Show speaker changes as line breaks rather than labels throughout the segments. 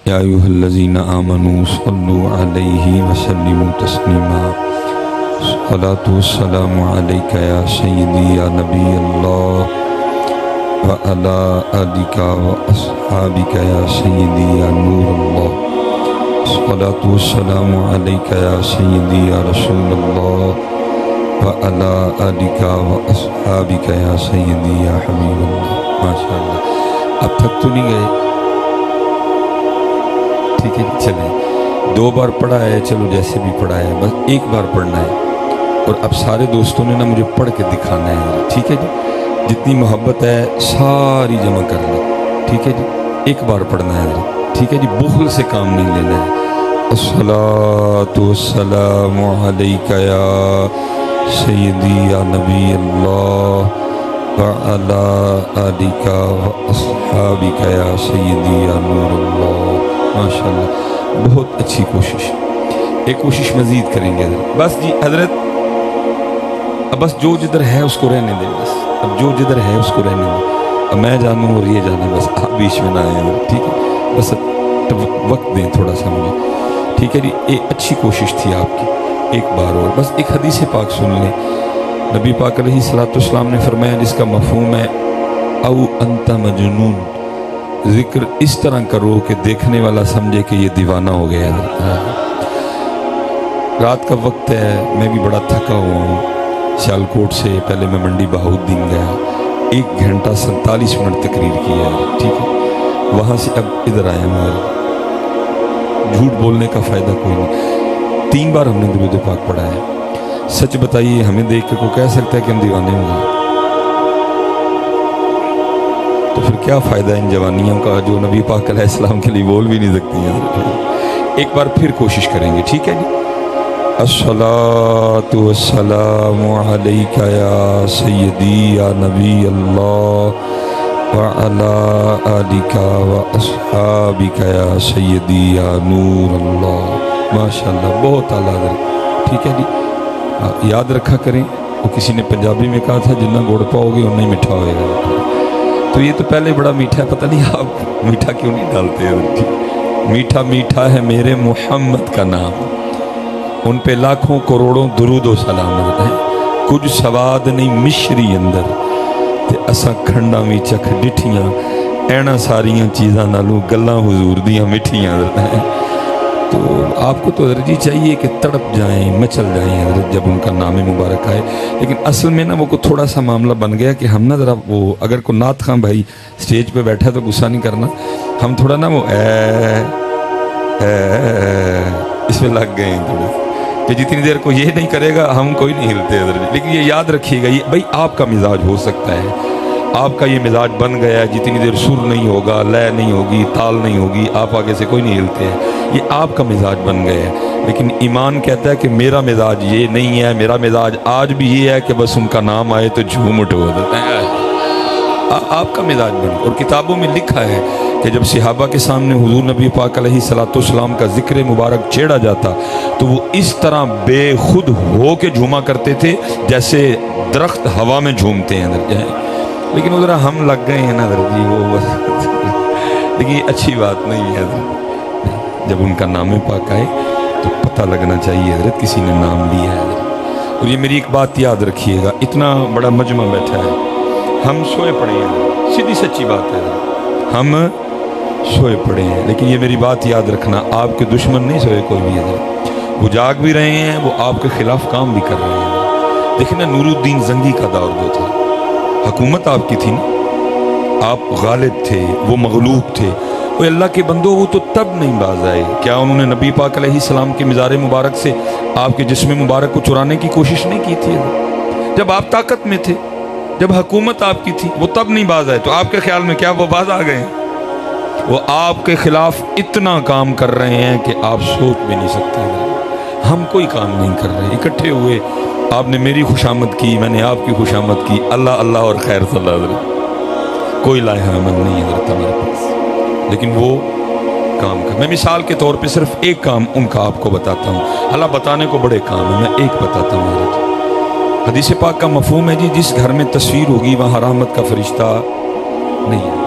یا ایھا الذین آمنوا صلوا علیہ وسلموا تسلیما الصلاۃ والسلام علیک یا سیدی یا نبی اللہ وعلی آلک واصحابک یا سیدی یا نور اللہ الصلاۃ والسلام علیک یا سیدی یا رسول اللہ وعلی آلک واصحابک یا سیدی یا حبیب اللہ۔ ماشاء اللہ، اب تک تو نہیں گئے؟ ٹھیک ہے، چلیں 2 بار پڑھا ہے، چلو جیسے بھی پڑھا ہے، بس 1 بار پڑھنا ہے، اور اب سارے دوستوں نے نا مجھے پڑھ کے دکھانا ہے، ٹھیک ہے جی؟ جتنی محبت ہے ساری جمع کر لیں، ٹھیک ہے جی؟ 1 بار پڑھنا ہے، ٹھیک ہے جی؟ بخل سے کام نہیں لینا ہے۔ الصلاۃ والسلام علیک یا سیدی یا نبی اللہ وعلی آلک واصحابک یا سیدی یا نور اللہ۔ ماشاءاللہ، بہت اچھی کوشش، ایک کوشش مزید کریں گے حضرت۔ بس جی حضرت، اب بس جو جدھر ہے اس کو رہنے دیں، بس اب جو جدھر ہے اس کو رہنے دیں، اب میں جانوں اور یہ جانے، بس آپ بیچ میں نہ آئیں، ٹھیک ہے؟ بس وقت دیں تھوڑا سا مجھے، ٹھیک ہے جی؟ ایک اچھی کوشش تھی آپ کی، 1 بار اور بس ایک حدیث پاک سن لیں۔ نبی پاک علیہ الصلوۃ والسلام نے فرمایا، جس کا مفہوم ہے او انت مجنون، ذکر اس طرح کرو کہ دیکھنے والا سمجھے کہ یہ دیوانہ ہو گیا ہے۔ رات کا وقت ہے، میں بھی بڑا تھکا ہوا ہوں، سیالکوٹ سے پہلے میں منڈی بہاؤالدین گیا، 1 گھنٹہ 47 منٹ تقریر کی ہے، ٹھیک ہے؟ وہاں سے اب ادھر آیا ہوں، جھوٹ بولنے کا فائدہ کوئی نہیں۔ 3 بار ہم نے درود پاک پڑھا ہے۔ سچ بتائیے، ہمیں دیکھ کے کوئی کہہ سکتا ہے کہ ہم دیوانے ہوں گے؟ تو پھر کیا فائدہ ان جوانیوں کا جو نبی پاک علیہ السلام کے لیے بول بھی نہیں سکتی ہیں؟ 1 بار پھر کوشش کریں گے، ٹھیک ہے جی؟ الصلاۃ والسلام علیک یا سیدی یا نبی اللہ وعلی آلک واصحابک یا سیدی یا نور اللہ۔ ماشاءاللہ، بہت اعلیٰ حضرت، ٹھیک ہے جی؟ یاد رکھا کریں، وہ کسی نے پنجابی میں کہا تھا، جتنا گڑ پاؤ گے اتنا ہی میٹھا ہوئے گا۔ تو یہ تو پہلے بڑا میٹھا ہے، پتہ نہیں آپ میٹھا کیوں نہیں ڈالتے ہیں؟ میٹھا میٹھا ہے میرے محمد کا نام، ان پہ لاکھوں کروڑوں درود و سلام ہے، کچھ سواد نہیں مشری اندر تے اساں کھنڈا بھی چکھ ڈٹھیاں، اینا ساریاں چیزاں نالوں گلاں حضور دیاں مٹھیاں ہیں۔ تو آپ کو تو حضرت جی چاہیے کہ تڑپ جائیں، مچل جائیں حضرت جب ان کا نام مبارک آئے، لیکن اصل میں نا وہ کو تھوڑا سا معاملہ بن گیا کہ ہم نا ذرا وہ، اگر کوئی نعت خواں بھائی سٹیج پہ بیٹھا تو غصہ نہیں کرنا، ہم تھوڑا نا وہ اس میں لگ گئے ہیں تھوڑے، کہ جتنی دیر کو یہ نہیں کرے گا ہم کوئی نہیں ہلتے حضرت۔ لیکن یہ یاد رکھیے گا، یہ بھائی آپ کا مزاج ہو سکتا ہے، آپ کا یہ مزاج بن گیا ہے، جتنی دیر سر نہیں ہوگا، لے نہیں ہوگی، تال نہیں ہوگی، آپ آگے سے کوئی نہیں ہلتے ہیں، یہ آپ کا مزاج بن گیا ہے۔ لیکن ایمان کہتا ہے کہ میرا مزاج یہ نہیں ہے، میرا مزاج آج بھی یہ ہے کہ بس ان کا نام آئے تو جھوم اٹھو۔ آپ کا مزاج بن، اور کتابوں میں لکھا ہے کہ جب صحابہ کے سامنے حضور نبی پاک علیہ الصلوۃ والسلام کا ذکر مبارک چھیڑا جاتا تو وہ اس طرح بے خود ہو کے جھوما کرتے تھے جیسے درخت ہوا میں جھومتے ہیں۔ لیکن ادھر ہم لگ گئے ہیں نا حضرت جی، وہ بس لیکن یہ اچھی بات نہیں ہے حضرت، جب ان کا نام پاک آئے تو پتہ لگنا چاہیے حضرت کسی نے نام لیا ہے حضرت۔ اور یہ میری ایک بات یاد رکھیے گا، اتنا بڑا مجمع بیٹھا ہے، ہم سوئے پڑے ہیں، سیدھی سچی بات ہے حضرت، ہم سوئے پڑے ہیں، لیکن یہ میری بات یاد رکھنا، آپ کے دشمن نہیں سوئے کوئی بھی حضرت، وہ جاگ بھی رہے ہیں، وہ آپ کے خلاف کام بھی کر رہے ہیں۔ دیکھیں نا، نور الدین زنگی کا دور جو تھا، حکومت آپ کی تھی نا، آپ غالب تھے، وہ مغلوب تھے، وہ اللہ کے بندو، وہ تو تب نہیں باز آئے، کیا انہوں نے نبی پاک علیہ السلام کے مزار مبارک سے آپ کے جسم مبارک کو چرانے کی کوشش نہیں کی تھی؟ جب آپ طاقت میں تھے، جب حکومت آپ کی تھی، وہ تب نہیں باز آئے، تو آپ کے خیال میں کیا وہ باز آ گئے؟ وہ آپ کے خلاف اتنا کام کر رہے ہیں کہ آپ سوچ بھی نہیں سکتے۔ ہم کوئی کام نہیں کر رہے، اکٹھے ہوئے، آپ نے میری خوشامد کی، میں نے آپ کی خوشامد کی، اللہ اللہ اور خیر صلی اللہ علیہ وسلم، کوئی لائحہ عمل نہیں حضرت ہمارے پاس، لیکن وہ کام کر، میں مثال کے طور پہ صرف ایک کام ان کا آپ کو بتاتا ہوں، اللہ بتانے کو بڑے کام ہیں، میں ایک بتاتا ہوں حضرت۔ حدیث پاک کا مفہوم ہے جی، جس گھر میں تصویر ہوگی وہاں رحمت کا فرشتہ نہیں ہے،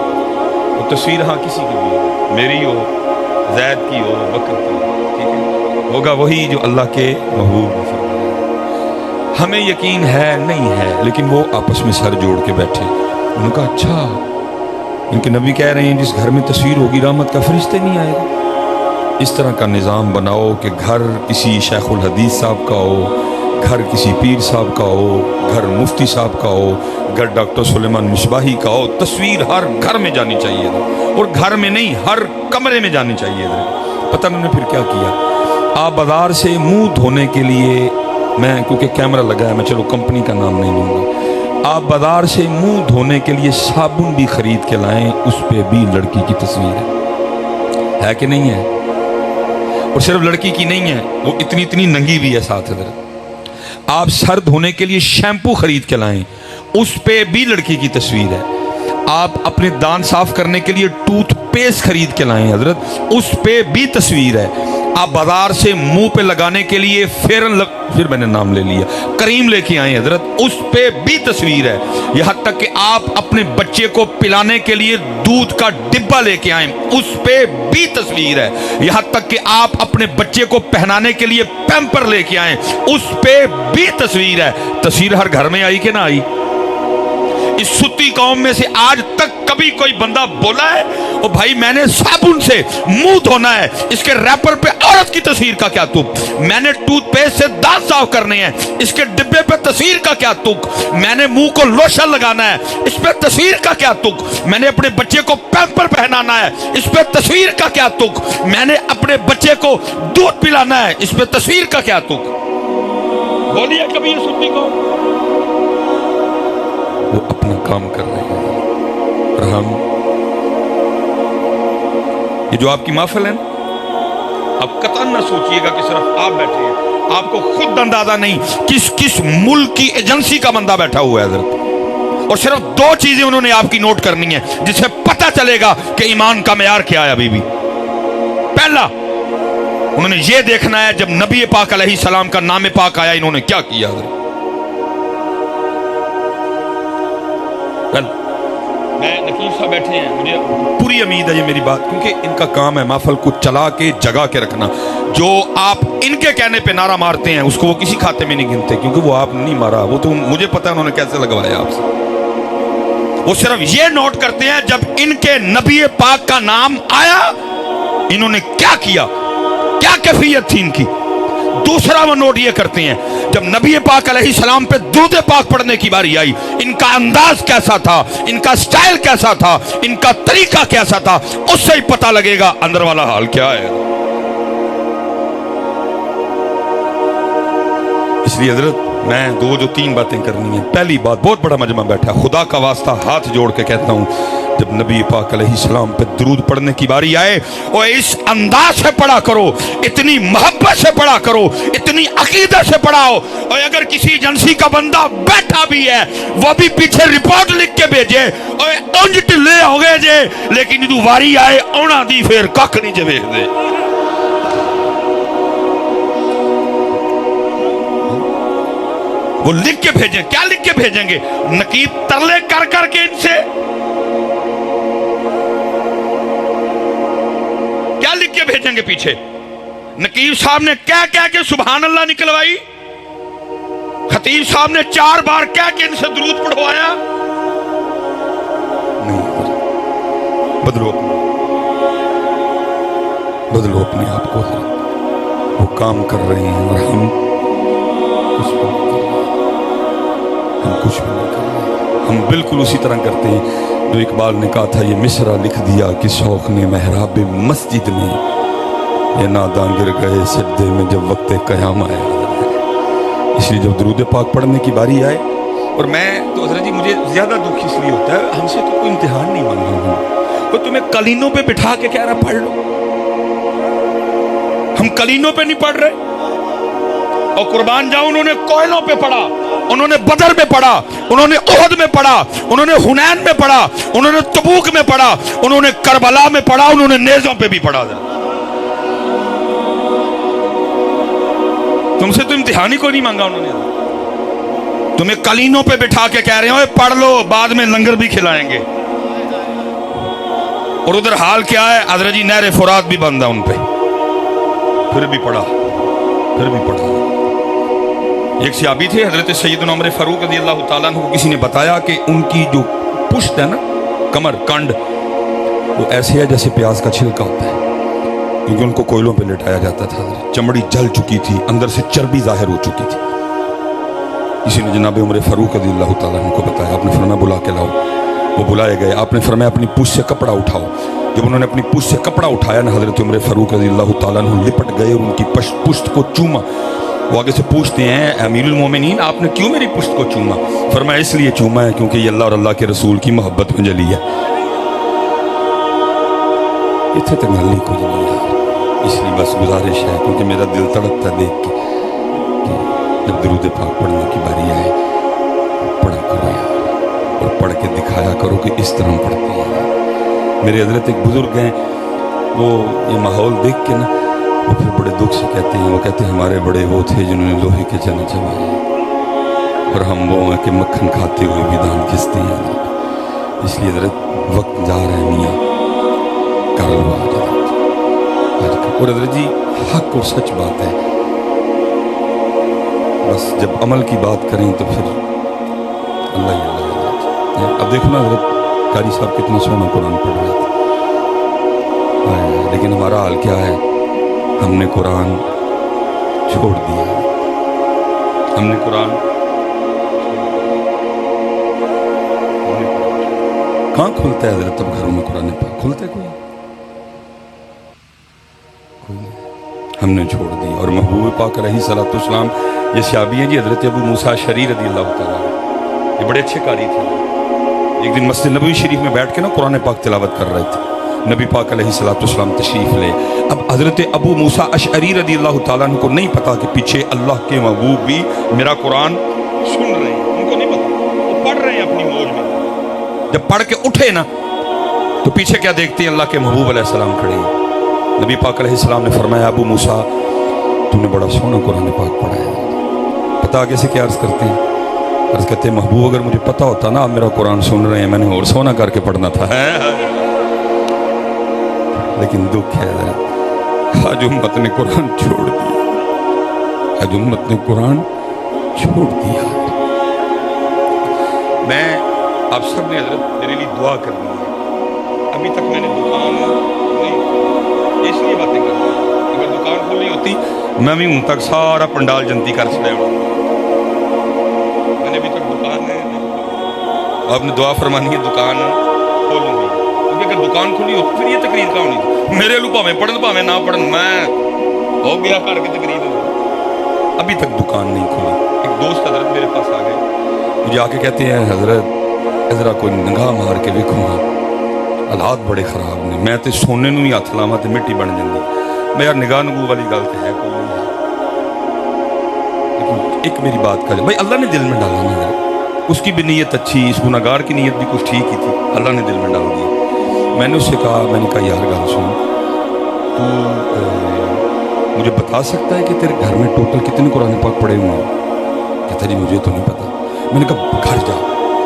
وہ تصویر ہاں کسی کی بھی ہو، میری ہو، زید کی ہو بکر کی ہو، ٹھیک ہے، ہوگا وہی جو اللہ کے محبوب نے فرمایا۔ ہمیں یقین ہے نہیں ہے، لیکن وہ آپس میں سر جوڑ کے بیٹھے، انہوں نے کہا اچھا، ان کے نبی کہہ رہے ہیں جس گھر میں تصویر ہوگی رحمت کا فرشتے نہیں آئے گا۔ اس طرح کا نظام بناؤ کہ گھر کسی شیخ الحدیث صاحب کا ہو، گھر کسی پیر صاحب کا ہو، گھر مفتی صاحب کا ہو، گھر ڈاکٹر سلیمان مصباحی کا ہو، تصویر ہر گھر میں جانی چاہیے، اور گھر میں نہیں ہر کمرے میں جانی چاہیے۔ پتہ انہوں نے پھر کیا کیا، آپ بازار سے منہ دھونے کے لیے، میں کیونکہ کیمرہ لگا ہے میں چلو کمپنی کا نام نہیں لوں گا، آپ بازار سے منہ دھونے کے لیے صابن بھی خرید کے لائیں، اس پہ بھی لڑکی کی تصویر ہے کہ نہیں ہے؟ اور صرف لڑکی کی نہیں ہے، وہ اتنی اتنی ننگی بھی ہے ساتھ۔ ادھر آپ سر دھونے کے لیے شیمپو خرید کے لائیں، اس پہ بھی لڑکی کی تصویر ہے۔ آپ اپنے دانت صاف کرنے کے لیے ٹوتھ پیسٹ خرید کے لائیں حضرت، اس پہ بھی تصویر ہے۔ آپ بازار سے منہ پہ لگانے کے لیے پھر میں نے نام لے لیا کریم لے کے آئیں حضرت، اس پہ بھی تصویر ہے۔ یہاں تک کہ آپ اپنے بچے کو پلانے کے لیے دودھ کا ڈبہ لے کے آئیں، اس پہ بھی تصویر ہے۔ یہاں تک کہ آپ اپنے بچے کو پہنانے کے لیے پیمپر لے کے آئیں، اس پہ بھی تصویر ہے۔ تصویر ہر گھر میں آئی کہ نہ آئی؟ اس ستی قوم میں سے آج تک کبھی کوئی بندہ بولا ہے او بھائی میں نے صابن سے منہ دھونا ہے، اس کے ریپر پہ عورت کی تصویر کا کیا تک؟ میں نے ٹوتھ پیسٹ سے دانت صاف کرنے ہیں، اس کے ڈبے پہ تصویر کا کیا تک؟ میں نے منہ کو لوشن لگانا ہے، اس پہ تصویر کا کیا تک؟ میں نے اپنے بچے کو پیمپر پہنانا ہے، اس پہ تصویر کا کیا تک؟ میں نے اپنے بچے کو دودھ پلانا ہے، اس پہ تصویر کا کیا تک؟ بولیے کبھی یہ ستی قوم؟ وہ اپنا کام کر رہے ہیں، اور ہم یہ جو آپ کی محفل ہے اب قطعاً نہ سوچئے گا کہ صرف آپ بیٹھے ہیں، آپ کو خود اندازہ نہیں کس ملک کی ایجنسی کا بندہ بیٹھا ہوا ہے حضرت، اور صرف دو چیزیں انہوں نے آپ کی نوٹ کرنی ہیں جس سے پتہ چلے گا کہ ایمان کا معیار کیا ہے ابھی بھی۔ پہلا انہوں نے یہ دیکھنا ہے جب نبی پاک علیہ السلام کا نام پاک آیا انہوں نے کیا کیا حضرت۔ میں نقیب صاحب بیٹھے ہیں، مجھے پوری امید ہے یہ میری بات، کیونکہ ان کا کام ہے محفل کو چلا کے جگا کے رکھنا۔ جو آپ ان کے کہنے پہ نعرہ مارتے ہیں اس کو وہ کسی کھاتے میں نہیں گنتے، کیونکہ وہ آپ نہیں مارا، وہ تو مجھے پتہ ہے انہوں نے کیسے لگوایا آپ سے۔ وہ صرف یہ نوٹ کرتے ہیں جب ان کے نبی پاک کا نام آیا انہوں نے کیا کیا، کیا کیفیت تھی ان کی۔ دوسرا وہ نوٹ یہ کرتے ہیں جب نبی پاک علیہ السلام پہ درود پاک پڑھنے کی باری آئی ان کا انداز کیسا تھا، ان کا سٹائل کیسا تھا، ان کا طریقہ کیسا تھا، اس سے ہی پتہ لگے گا اندر والا حال کیا ہے۔ اس لیے حضرت میں دو تین باتیں کرنی ہیں۔ پہلی بات، بہت بڑا مجمع بیٹھا، خدا کا واسطہ ہاتھ جوڑ کے کہتا ہوں جب نبی پاک علیہ السلام پہ درود پڑھنے کی باری آئے اور اس انداز سے پڑھا کرو، اتنی محبت سے پڑھا کرو، اتنی عقیدت سے پڑھاؤ، اور اگر کسی ایجنسی کا بندہ بیٹھا بھی ہے وہ بھی پیچھے رپورٹ لکھ کے بھیجے اور اونج ٹلے ہو گئے جے لیکن جو واری آئے اونا دی پھر کک نہیں جے بھیج دے۔ وہ لکھ کے بھیجیں، کیا لکھ کے بھیجیں گے؟ نقیب ترلے کر کر کے ان سے کیا لکھ کے بھیجیں گے پیچھے؟ نقیب صاحب نے کہہ کے سبحان اللہ نکلوائی، خطیب صاحب نے 4 بار کہہ کے ان سے درود پڑھوایا؟ نہیں، بدلو اپنے آپ کو حضرت، وہ کام کر رہے ہیں اور ہم کچھ بھی نہیں کر رہے، ہم بالکل اسی طرح کرتے ہیں جو اقبال نے کہا تھا، یہ مصرع لکھ دیا کہ شوق نے محراب مسجد میں، یہ ناداں گر گئے سجدے میں جب وقت قیام آیا۔ اس لیے جب درود پاک پڑھنے کی باری آئے، اور میں تو حضرت جی مجھے زیادہ دکھ اس لیے ہوتا ہے ہم سے تو کوئی امتحان نہیں مانگا ہوں، وہ تمہیں قلینوں پہ بٹھا کے کہہ رہا پڑھ لو، ہم قلینوں پہ نہیں پڑھ رہے۔ اور قربان جاؤ انہوں نے کوئلوں پہ پڑھا، انہوں نے بدر میں پڑھا، انہوں نے احد میں پڑھا، انہوں نے حنین میں پڑھا، انہوں نے تبوک میں پڑھا، انہوں نے کربلا میں پڑھا، انہوں نے نیزوں پہ بھی پڑھا۔ تم سے تو امتحان ہی کو نہیں مانگا انہوں نے، تمہیں قلینوں پہ بٹھا کے کہہ رہے ہو پڑھ لو بعد میں لنگر بھی کھلائیں گے۔ اور ادھر حال کیا ہے؟ حضرت جی نہر فرات بھی بند ہے ان پہ، پھر بھی پڑھا۔ ایک صحابی تھے حضرت سیدنا عمر فاروق رضی اللہ تعالیٰ عنہ کو کسی نے بتایا کہ ان کی جو پشت ہے نا، کمر کانڈ، وہ ایسے ہے جیسے پیاز کا چھلکا ہوتا ہے، کیونکہ ان کو کوئلوں پہ لٹایا جاتا تھا، چمڑی جل چکی تھی، اندر سے چربی ظاہر ہو چکی تھی۔ کسی نے جناب عمر فاروق رضی اللہ تعالیٰ عنہ کو بتایا، آپ نے فرمایا بلا کے لاؤ۔ وہ بلائے گئے، آپ نے فرمایا اپنی پشت سے کپڑا اٹھاؤ۔ جب انہوں نے اپنی پشت سے کپڑا اٹھایا نا، حضرت عمر فاروق رضی اللہ تعالیٰ عنہ لپٹ گئے اور ان کی پشت کو چوما۔ وہ آگے سے پوچھتے ہیں امیر المومنین آپ نے کیوں میری پشت کو چوما؟ فرمایا اس لیے چوما ہے کیونکہ یہ اللہ اور اللہ کے رسول کی محبت میں جلی ہے۔ اتنے تک نلی کو جلی ہے، اس لیے بس گزارش ہے، کیونکہ میرا دل تڑپتا دیکھ کے کہ جب درود پاک پڑھنے کی باری آئے پڑھا کرو یار، اور پڑھ کے دکھایا کرو کہ اس طرح پڑھتے ہیں۔ میرے حضرت ایک بزرگ ہیں، وہ یہ ماحول دیکھ کے نا وہ پھر بڑے دکھ سے کہتے ہیں، وہ کہتے ہیں ہمارے بڑے وہ تھے جنہوں نے لوہے کے چنے چبائے، اور ہم وہ ہیں کہ مکھن کھاتے ہوئے بھی دان کھستے ہیں۔ اس لیے حضرت وقت جا رہے ہیں میاں، کر لو آج حضرت۔ اور حضرت جی حق اور سچ بات ہے، بس جب عمل کی بات کریں تو پھر اللہ ہی اللہ ہے۔ اب دیکھو نا حضرت قاری صاحب کتنا سونا قرآن پڑھ رہے تھے، لیکن ہمارا حال کیا ہے؟ ہم نے قرآن چھوڑ دیا، ہم نے قرآن کہاں کھلتا ہے حضرت؟ اب گھروں میں قرآن پاک کھلتا ہے کوئی نہیں، ہم نے چھوڑ دی۔ اور محبوب پاک علیہ الصلوۃ والسلام یہ صحابی ہیں جی، حضرت ابو موسیٰ اشعری رضی اللہ تعالیٰ، یہ بڑے اچھے قاری تھے۔ ایک دن مسجد نبوی شریف میں بیٹھ کے نا قرآن پاک تلاوت کر رہے تھے، نبی پاک علیہ الصلوۃ والسلام تشریف لے۔ اب حضرت ابو موسیٰ اشعری رضی اللہ تعالیٰ عنہ کو نہیں پتا کہ پیچھے اللہ کے محبوب بھی میرا قرآن سن رہے ہیں، ان کو نہیں پتا، وہ پڑھ رہے ہیں اپنی موج میں۔ جب پڑھ کے اٹھے نا تو پیچھے کیا دیکھتے ہیں؟ اللہ کے محبوب علیہ السلام کھڑے ہیں۔ نبی پاک علیہ السلام نے فرمایا ابو موسیٰ تم نے بڑا سونا قرآن پاک پڑھا ہے۔ پتہ آگے سے کیا عرض کرتے ہیں؟ عرض کہتے ہیں محبوب اگر مجھے پتا ہوتا نا آپ میرا قرآن سن رہے ہیں، میں نے اور سونا کر کے پڑھنا تھا۔ لیکن دکھ ہے آج امت نے قرآن چھوڑ دیا، آج امت نے قرآن چھوڑ دیا۔ میں آپ سب نے حضرت میرے لیے دعا کرنی ہے۔ ابھی تک میں نے دکان نہیں، اس لیے باتیں کر رہا ہوں، اگر دکان کھولی ہوتی میں بھی ہوں تک سارا پنڈال جنتی کر چڑھا ہوں۔ میں نے ابھی تک دکان نہیں، آپ نے دعا فرمانی ہے دکان کھولوں گی، کیونکہ اگر دکان کھلی ہوتی پھر یہ تقریر کا ہونی تھی۔ میرے لو پاویں پڑھن پاویں نہ پڑھن، میں ہو گیا کر کے تقریر ہو۔ ابھی تک دکان نہیں کھلی۔ ایک دوست حضرت میرے پاس آ گئے، مجھے آ کے کہتے ہیں حضرت ذرا کوئی نگاہ مار کے ویکھوں گا، حالات بڑے خراب نے، میں تے سونے نوں ہی ہاتھ لاواں تے مٹی بن جاندی۔ میں یار نگاہ نگو والی گل تے ہے کوئی نہیں، لیکن ایک میری بات کر بھائی اللہ نے دل میں ڈالا نا، اس کی بھی نیت اچھی، اس گناہگار کی نیت بھی کچھ ٹھیک ہی تھی، اللہ نے دل میں ڈال دیا۔ میں نے اس سے کہا، میں نے کہا یار گل سن، تو مجھے بتا سکتا ہے کہ تیرے گھر میں ٹوٹل کتنے قرآن پاک پڑے ہوئے ہیں؟ کہتا جی مجھے تو نہیں پتا۔ میں نے کہا گھر جا،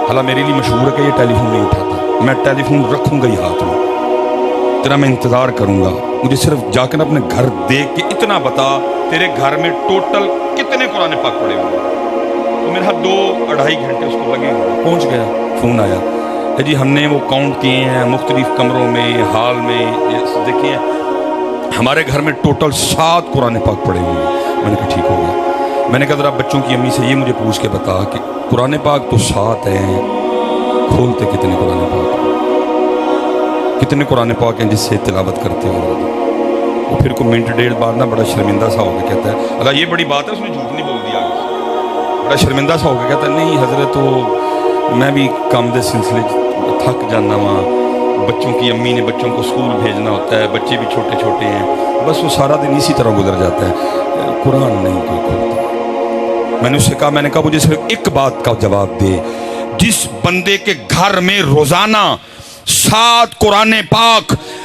حالانکہ میرے لیے مشہور ہے کہ یہ ٹیلی فون نہیں اٹھاتا، میں ٹیلی فون رکھوں گا ہی ہاتھ میں، تیرا میں انتظار کروں گا، مجھے صرف جا کے اپنے گھر دیکھ کے اتنا بتا تیرے گھر میں ٹوٹل کتنے قرآن پاک پڑے ہوئے ہیں۔ تو میرے ہاتھ 2-2.5 گھنٹے اس کو لگے ہوئے، پہنچ گیا، فون آیا کہ جی ہم نے وہ کاؤنٹ کیے ہیں مختلف کمروں میں، ہال میں، دیکھیے ہمارے گھر میں ٹوٹل 7 قرآن پاک پڑے ہوئے ہیں۔ میں نے کہا ٹھیک ہو گیا۔ میں نے کہا ذرا بچوں کی امی سے یہ مجھے پوچھ کے بتا کہ قرآن پاک تو 7 ہیں، کھولتے کتنے قرآن پاک، کتنے قرآن پاک ہیں جس سے تلاوت کرتے ہو؟ وہ پھر کو منٹ ڈیڑھ بعد نا بڑا شرمندہ سا ہو کے کہتا ہے اللہ یہ بڑی بات ہے، اس نے جھوٹ نہیں بول دیا، بڑا شرمندہ سا ہو کے کہتا ہے نہیں حضرت تو میں بھی کام دے سلسلے تھک جانا وہاں، بچوں کی امی نے بچوں کو اسکول بھیجنا ہوتا ہے، بچے بھی چھوٹے چھوٹے ہیں، بس وہ سارا دن اسی طرح گزر جاتا ہے، قرآن نہیں کوئی کھولتا۔ میں نے اس سے کہا، میں نے کہا مجھے صرف ایک بات کا جواب دے، جس بندے کے گھر میں روزانہ 7 قرآن پاک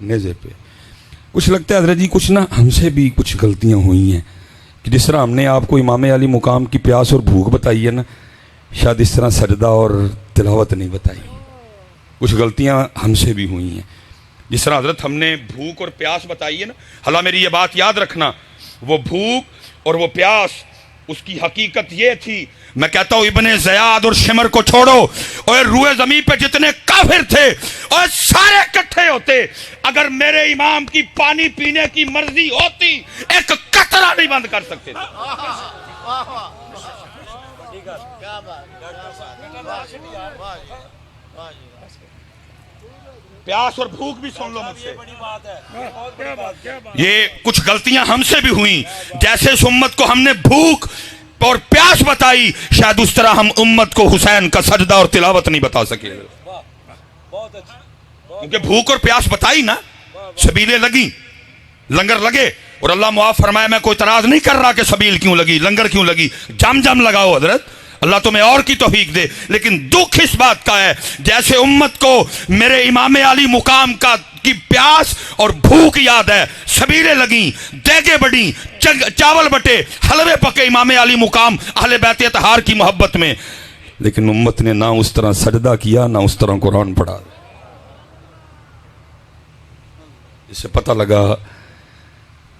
نیزے پہ. کچھ لگتا ہے حضرت جی کچھ نا ہم سے بھی کچھ غلطیاں ہوئی ہیں کہ جس طرح ہم نے آپ کو امام علی مقام کی پیاس اور بھوک بتائی ہے نا، شاید اس طرح سجدہ اور تلاوت نہیں بتائی. کچھ غلطیاں ہم سے بھی ہوئی ہیں. جس طرح حضرت ہم نے بھوک اور پیاس بتائی ہے نا، حالانکہ میری یہ بات یاد رکھنا، وہ بھوک اور وہ پیاس اس کی حقیقت یہ تھی. میں کہتا ہوں ابن زیاد اور شمر کو چھوڑو، اور روئے زمین پہ جتنے کافر تھے اور سارے اکٹھے ہوتے، اگر میرے امام کی پانی پینے کی مرضی ہوتی ایک قطرہ نہیں بند کر سکتے تھے. پیاس اور بھوک بھی سن لو مجھ سے. یہ کچھ غلطیاں ہم سے بھی ہوئیں، جیسے اس امت کو ہم نے بھوک اور پیاس بتائی، شاید اس طرح ہم امت کو حسین کا سجدہ اور تلاوت نہیں بتا سکے. کیونکہ بھوک اور پیاس بتائی نا، سبیلیں لگی، لنگر لگے. اور اللہ معاف فرمائے، میں کوئی اعتراض نہیں کر رہا کہ سبیل کیوں لگی، لنگر کیوں لگی، جم جم لگاؤ حضرت، اللہ تمہیں اور کی توفیق دے. لیکن دکھ اس بات کا ہے جیسے امت کو میرے امام علی مقام کی پیاس اور بھوک یاد ہے، سبیلیں لگیں، دیگیں بڑھیں، چاول بٹے، حلوے پکے امام علی مقام اہل بیت اطہار کی محبت میں، لیکن امت نے نہ اس طرح سجدہ کیا نہ اس طرح قرآن پڑھا. اس سے پتہ لگا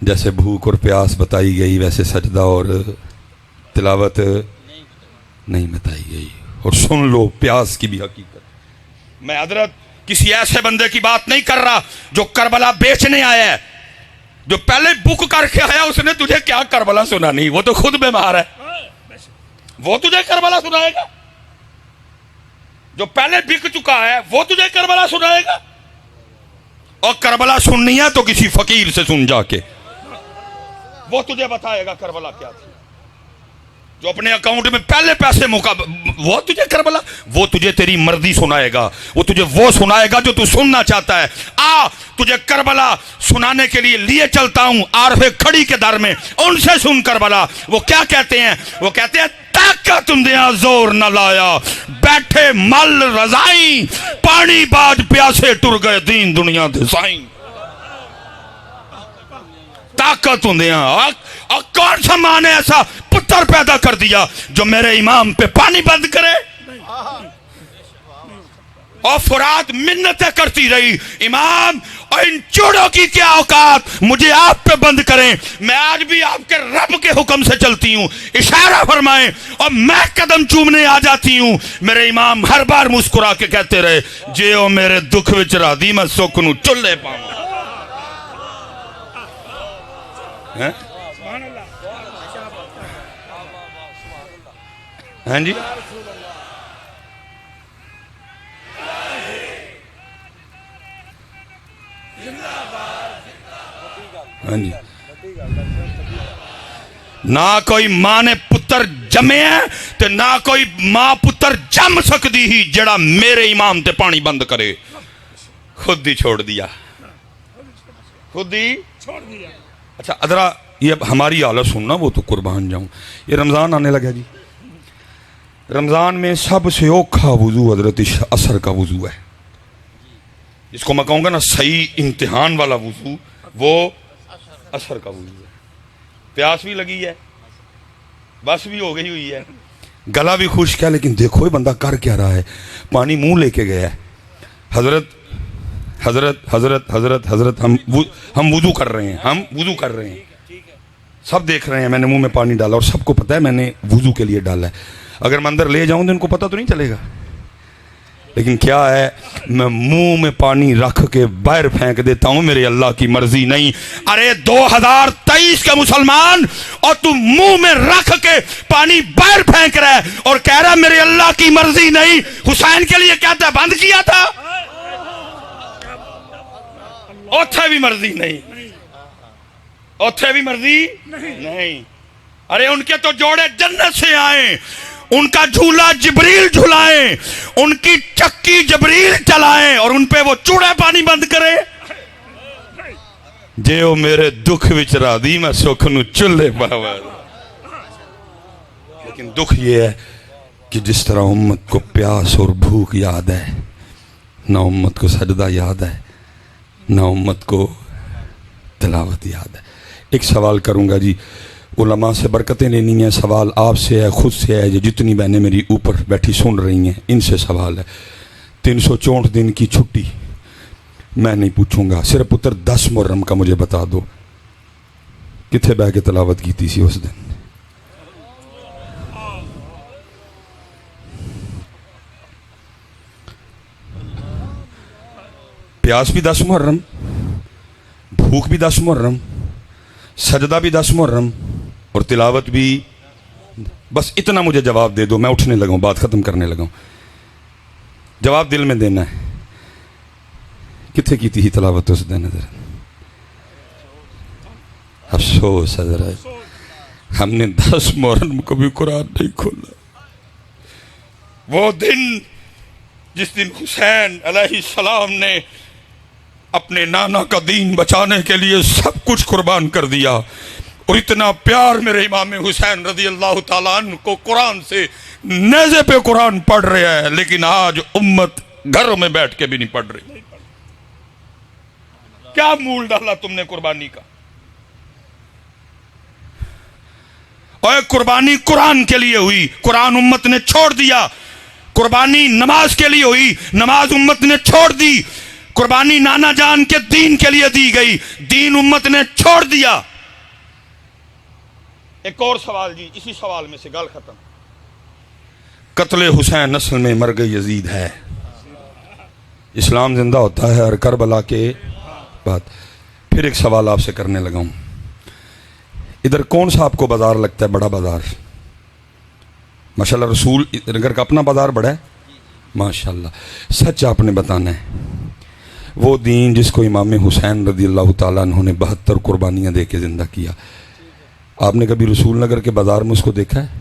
جیسے بھوک اور پیاس بتائی گئی ویسے سجدہ اور تلاوت نہیں بتائی گئی. اور سن لو پیاس کی بھی حقیقت. میں حضرت کسی ایسے بندے کی بات نہیں کر رہا جو کربلا بیچنے آیا ہے، جو پہلے بک کر کے آیا، اس نے تجھے کیا کربلا سنانی، وہ تو خود بیمار ہے، وہ تجھے کربلا سنائے گا. جو پہلے بک چکا ہے وہ تجھے کربلا سنائے گا. اور کربلا سننی ہے تو کسی فقیر سے سن جا کے، وہ تجھے بتائے گا کربلا کیا تھی. جو اپنے اکاؤنٹ میں پہلے پیسے وہ تجھے کربلا، وہ تجھے تیری مرضی سنائے گا، وہ تجھے وہ سنائے گا جو تو سننا چاہتا ہے. تجھے کربلا سنانے کے لیے چلتا ہوں عارف کھڑی کے در میں، ان سے سن کربلا. وہ کیا کہتے ہیں؟ وہ کہتے ہیں طاقت دیا زور نہ لایا، بیٹھے مل رضائیں، پانی باج پیاسے ٹر گئے دین دنیا دے سائیں. طاقت ہوں. اور کون سا ماں نے ایسا پتر پیدا کر دیا جو میرے امام پہ پانی بند کرے؟ اور فرات منتیں کرتی رہی، امام اور ان چوڑوں کی کیا اوقات مجھے آپ پہ بند کریں، میں آج بھی آپ کے رب کے حکم سے چلتی ہوں، اشارہ فرمائیں اور میں قدم چومنے آ جاتی ہوں. میرے امام ہر بار مسکرا کے کہتے رہے، جیو میرے دکھ وچ راضی میں سکھ نو چلے پاؤں. ہاں جی، ہاں جی. نہ کوئی ماں نے پتر جمے ہیں تے نہ کوئی ماں پتر جم سکتی ہی جڑا میرے امام تے پانی بند کرے. خود ہی چھوڑ دیا، خود ہی چھوڑ دیا. اچھا ادرا یہ اب ہماری حالت سننا، وہ تو قربان جاؤں. یہ رمضان آنے لگا جی. رمضان میں سب سے اوکھا وضو حضرت عصر کا وضو ہے، جس کو میں کہوں گا نا صحیح امتحان والا وضو، وہ عصر کا وضو ہے. پیاس بھی لگی ہے، بس بھی ہو گئی ہوئی ہے، گلا بھی خشک ہے، لیکن دیکھو یہ بندہ کر کیا رہا ہے، پانی منہ لے کے گیا ہے. حضرت حضرت حضرت حضرت حضرت ہم وضو کر رہے ہیں، ہم وضو کر رہے ہیں، سب دیکھ رہے ہیں. میں نے منہ میں پانی ڈالا اور سب کو پتہ ہے میں نے وضو کے لیے ڈالا ہے. اگر میں اندر لے جاؤں تو ان کو پتہ تو نہیں چلے گا، لیکن کیا ہے، میں منہ میں پانی رکھ کے باہر پھینک دیتا ہوں، میرے اللہ کی مرضی نہیں. ارے 2023 کے مسلمان، اور تم منہ میں رکھ کے پانی باہر پھینک رہا ہے اور کہہ رہا میرے اللہ کی مرضی نہیں. حسین کے لیے کہتا ہے بند کیا تھا، اوتھے بھی مرضی نہیں، اوتھے بھی مرضی نہیں. ارے ان کے تو جوڑے جنت سے آئیں، ان کا جھولا جبریل جھلائیں، ان کی چکی جبریل چلائیں اور ان پہ وہ چوڑے پانی بند کرے. جیو میرے دکھ وچ راضی میں سکھ نو چلے پاوا. لیکن دکھ یہ ہے کہ جس طرح امت کو پیاس اور بھوک یاد ہے، نہ امت کو سجدہ یاد ہے، نہ امت کو تلاوت یاد ہے۔ ایک سوال کروں گا جی، علماء سے برکتیں لینی ہیں، سوال آپ سے ہے، خود سے ہے، یہ جتنی بہنیں میری اوپر بیٹھی سن رہی ہیں ان سے سوال ہے۔ 364 دن کی چھٹی میں نہیں پوچھوں گا، صرف پتر 10 محرم کا مجھے بتا دو کتنے بہ کے تلاوت کی سی اس دن؟ پیاس بھی 10 محرم، بھوک بھی 10 محرم، سجدہ بھی 10 محرم اور تلاوت بھی۔ بس اتنا مجھے جواب دے دو، میں اٹھنے لگا ہوں، بات ختم کرنے لگا ہوں، جواب دل میں دینا ہے۔ کتنے کی تھی تلاوت اس دن؟ حضرت افسوس حضرت، ہم نے 10 محرم کو بھی قرآن نہیں کھولا۔ وہ دن جس دن حسین علیہ السلام نے اپنے نانا کا دین بچانے کے لیے سب کچھ قربان کر دیا، اور اتنا پیار میرے امام حسین رضی اللہ تعالیٰ عنہ کو قرآن سے، نیزے پہ قرآن پڑھ رہا ہے، لیکن آج امت گھروں میں بیٹھ کے بھی نہیں پڑھ رہی۔ کیا مول ڈالا تم نے قربانی کا؟ اور قربانی قرآن کے لیے ہوئی، قرآن امت نے چھوڑ دیا۔ قربانی نماز کے لیے ہوئی، نماز امت نے چھوڑ دی۔ قربانی نانا جان کے دین کے لیے دی گئی، دین امت نے چھوڑ دیا۔ ایک اور سوال جی، اسی سوال میں سے گل ختم۔ قتل حسین اصل میں مرگ یزید ہے، اسلام زندہ ہوتا ہے اور کربلا کے بعد۔ پھر ایک سوال آپ سے کرنے لگا ہوں، ادھر کون سا آپ کو بازار لگتا ہے بڑا بازار؟ ماشاءاللہ رسول نگر کا اپنا بازار بڑا ہے، ماشاءاللہ۔ سچ آپ نے بتانا ہے، وہ دین جس کو امام حسین رضی اللہ تعالیٰ عنہ نے 72 قربانیاں دے کے زندہ کیا، آپ نے کبھی رسول نگر کے بازار میں اس کو دیکھا ہے؟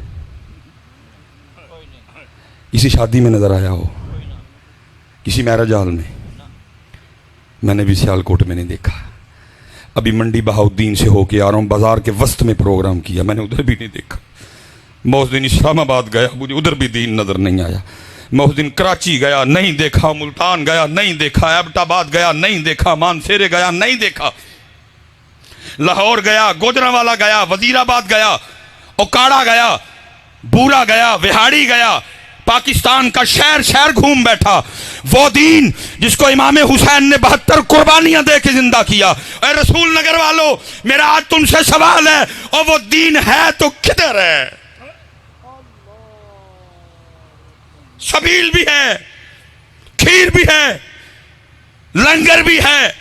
کسی شادی میں نظر آیا ہو؟ کسی میرج ہال میں نے بھی سیالکوٹ میں نہیں دیکھا۔ ابھی منڈی بہاؤدین سے ہو کے آ رہا ہوں، بازار کے وسط میں پروگرام کیا، میں نے ادھر بھی نہیں دیکھا۔ میں اس دن اسلام آباد گیا، مجھے ادھر بھی دین نظر نہیں آیا۔ میں اس دن کراچی گیا، نہیں دیکھا۔ ملتان گیا، نہیں دیکھا۔ ایبٹ آباد گیا، نہیں دیکھا۔ مانسیرے گیا، نہیں دیکھا۔ لاہور گیا، گوجرانوالا گیا، وزیر آباد گیا، اوکاڑا گیا، بورا گیا، وہاڑی گیا، پاکستان کا شہر شہر گھوم بیٹھا۔ وہ دین جس کو امام حسین نے 72 قربانیاں دے کے زندہ کیا۔ اے رسول نگر والو، میرا آج تم سے سوال ہے، اور وہ دین ہے تو کدھر ہے؟ سبیل بھی ہے، کھیر بھی ہے، لنگر بھی ہے،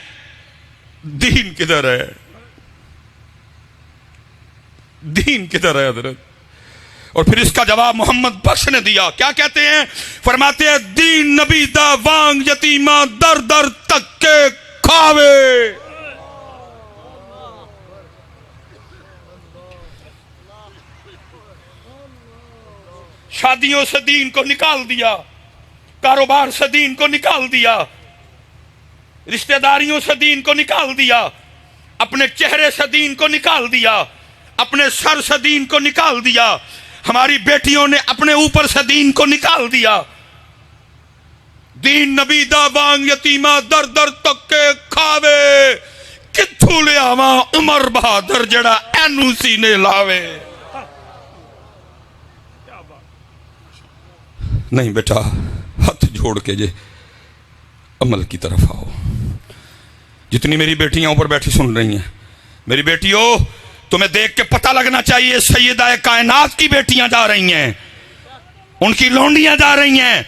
دین کدھر ہے؟ دین کدھر ہے حضرت؟ اور پھر اس کا جواب محمد بخش نے دیا، کیا کہتے ہیں؟ فرماتے ہیں دین نبی دا وانگ یتیمہ در در تک کے کھاوے۔ شادیوں سے دین کو نکال دیا، کاروبار سے دین کو نکال دیا، رشتہ داریوں سے دین کو نکال دیا، اپنے چہرے سے دین کو نکال دیا، اپنے سر سے دین کو نکال دیا، ہماری بیٹیوں نے اپنے اوپر سے دین کو نکال دیا۔ دین نبی دا وانگ یتیمہ در در تک کے کھاوے، کتھوں لے آواں عمر بہادر جڑا اینو سینے لاوے۔ نہیں بیٹا، ہاتھ جوڑ کے جے عمل کی طرف آؤ۔ جتنی میری بیٹیاں اوپر بیٹھی سن رہی ہیں، میری بیٹیوں، تمہیں دیکھ کے پتہ لگنا چاہیے سیدہ کائنات کی بیٹیاں جا رہی ہیں، ان کی لونڈیاں جا رہی ہیں،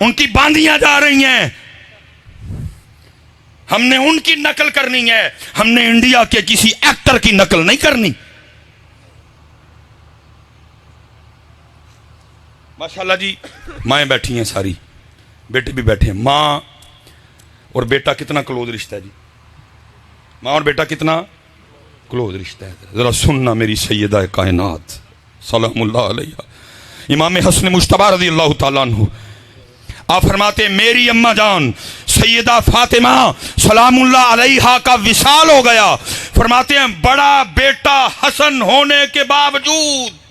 ان کی باندیاں جا رہی ہیں۔ ہم نے ان کی نقل کرنی ہے، ہم نے انڈیا کے کسی ایکٹر کی نقل نہیں کرنی۔ ماشاءاللہ جی، مائیں بیٹھی ہیں ساری، بیٹے بھی بیٹھے ہیں۔ ماں اور بیٹا کتنا کلوز رشتہ ہے جی، ماں اور بیٹا کتنا کلوز رشتہ ہے۔ ذرا سننا میری سیدہ کائنات سلام اللہ علیہ، امام حسن مجتبی رضی اللہ تعالیٰ عنہ، آپ فرماتے ہیں میری اماں جان سیدہ فاطمہ سلام اللہ علیہا کا وصال ہو گیا۔ فرماتے ہیں بڑا بیٹا حسن ہونے کے باوجود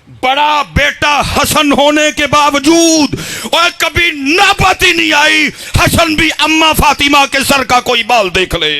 بڑا بیٹا حسن ہونے کے باوجود اور کبھی نوبت ہی نہیں آئی حسن بھی اماں فاطمہ کے سر کا کوئی بال دیکھ لے.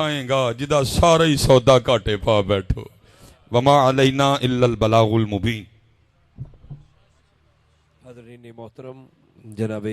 کھائیں گا جدا سارا ہی سودا کاٹے پا بیٹھو وما علینا الا البلاغ المبین۔
حضرین محترم، جناب